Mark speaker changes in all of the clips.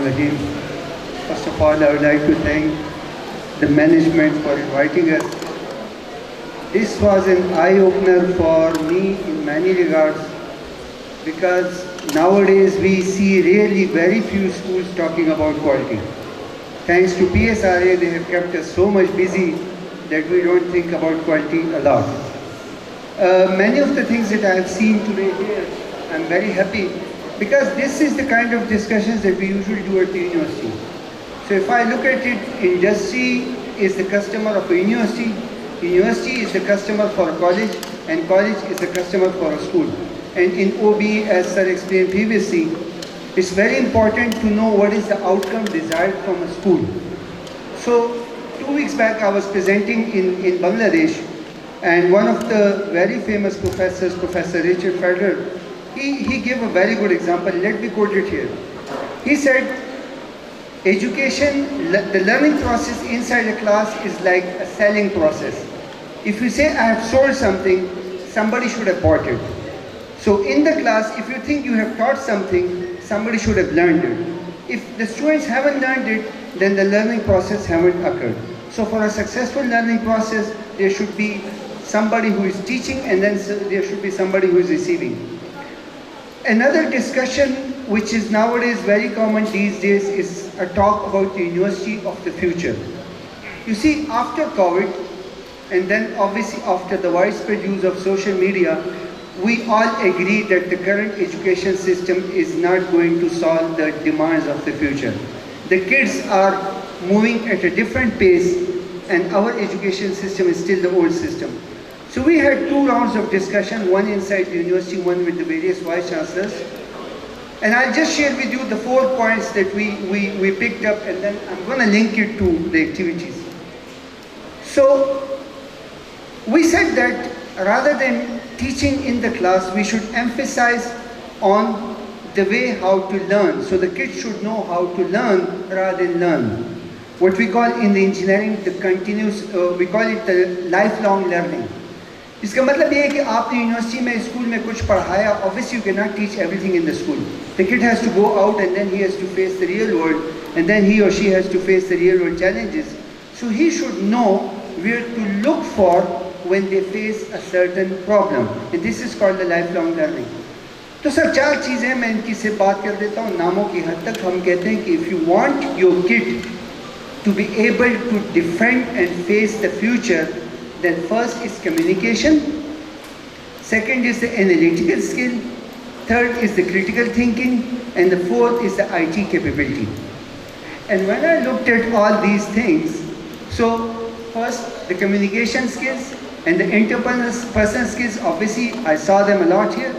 Speaker 1: Rahim. First of all, I would like to thank the management for inviting us. This was an eye-opener for me in many regards, because nowadays we see really very few schools talking about quality. Thanks to PSRA, they have kept us so much busy that we don't think about quality a lot. Many of the things that I have seen today here, I'm very happy, because this is the kind of discussions that we usually do at the university. So if I look at it, industry is the customer of a university, university is the customer for a college, and college is the customer for a school. And in OB, as Sir explained previously, it's very important to know what is the outcome desired from a school. So 2 weeks back I was presenting in Bangladesh, and one of the very famous professors, Professor Richard Federer, he gave a very good example. Let me quote it here. He said, education, the learning process inside a class is like a selling process. If you say, I have sold something, somebody should have bought it. So in the class, if you think you have taught something, somebody should have learned it. If the students haven't learned it, then the learning process haven't occurred. So for a successful learning process, there should be somebody who is teaching, and then there should be somebody who is receiving. Another discussion which is nowadays very common these days is a talk about the university of the future. You see, after COVID, and then obviously after the widespread use of social media, we all agree that the current education system is not going to solve the demands of the future. The kids are moving at a different pace, and our education system is still the old system. So we had 2 rounds of discussion, one inside the university, one with the various vice chancellors. And I'll just share with you the 4 points that we picked up, and then I'm going to link it to the activities. So we said that rather than teaching in the class, we should emphasize on the way how to learn. So the kids should know how to learn rather than learn. What we call in the engineering, the continuous, we call it the lifelong learning. इसका मतलब ये है कि आपने university में school में कुछ पढ़ाया, obviously you cannot teach everything in the school. The kid has to go out, and then he has to face the real world, and then he or she has to face the real world challenges. So he should know where to look for when they face a certain problem, and this is called the lifelong learning. तो sir 4 चीज़ें मैं इनकी से बात कर देता हूँ नामों की हद तक. हम कहते हैं कि if you want your kid to be able to defend and face the future, then first is communication, second is the analytical skill, third is the critical thinking, and the fourth is the IT capability. And when I looked at all these things, so first the communication skills and the interpersonal skills, obviously I saw them a lot here.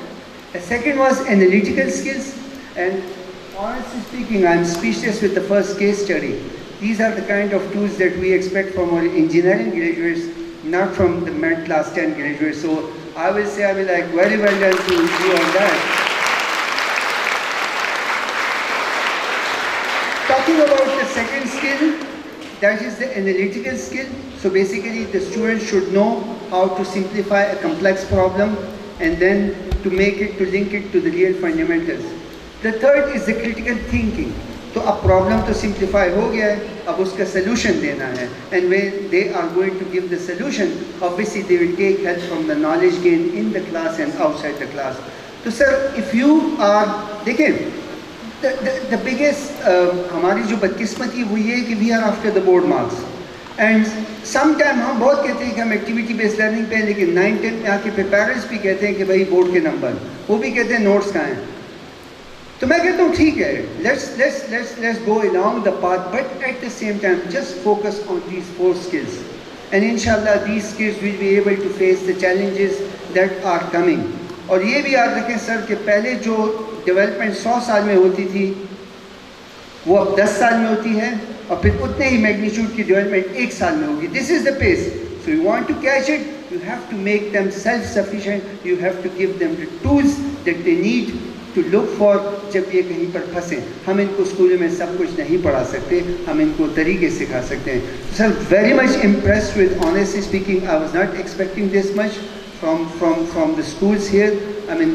Speaker 1: The second was analytical skills, and honestly speaking, I'm speechless with the first case study. These are the kind of tools that we expect from our engineering graduates, not from the MET class 10 graduates. So I will say, very well done to you on that. Talking about the second skill, that is the analytical skill. So basically the student should know how to simplify a complex problem, and then to link it to the real fundamentals. The third is the critical thinking. तो अब problem तो simplify हो गया है, अब उसका solution देना है, and when they are going to give the solution, obviously they will take help from the knowledge gain in the class and outside the class. तो सर इफ़ यू आर, देखिए the biggest हमारी जो बदकिस्मती वो ये है कि we are after the board marks, and some time हम बहुत कहते हैं कि हम एक्टिविटी बेस्ड लर्निंग पे, लेकिन 9-10 में आके फिर पेरेंट्स भी कहते हैं कि भाई बोर्ड के नंबर, वो भी कहते हैं नोट्स कहाँ हैं. तो मैं कहता हूँ ठीक है, let's go along the path, but at the same time just focus on these 4 skills, and inshallah these skills will be able to face the challenges that are coming. और ये भी याद रखें सर कि पहले जो डेवलपमेंट 100 साल में होती थी वो अब 10 साल में होती है, और फिर उतने ही मैग्नीट्यूड की डेवलपमेंट 1 साल में होगी. This is the pace. So you want to catch it, you have to make them self-sufficient, you have to give them the tools that they need to look for जब ये कहीं पर फंसे. हम इनको स्कूलों में सब कुछ नहीं पढ़ा सकते, हम इनको तरीके सिखा सकते हैं. Sir very much impressed with, honestly speaking, I was not expecting this much from the schools here. I mean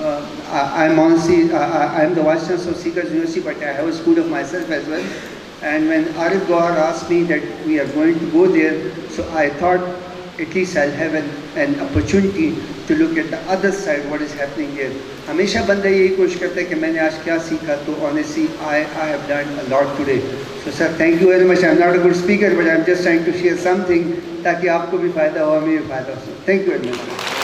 Speaker 1: I'm honestly, I'm the Vice Chancellor of CECOS University, but I have a school of myself as well. And when Aarif Gohar asked me that we are going to go there, so I thought at least I'll have an opportunity to look at the other side, what is happening there. हमेशा बंदा यही कोशिश करता है कि मैंने आज क्या सीखा, तो honestly I have learned a lot today. So sir, thank you very much. I'm not a good speaker, but I'm just trying to share something ताकि आपको भी फायदा हो, हमें भी फायदा हो. Thank you very much.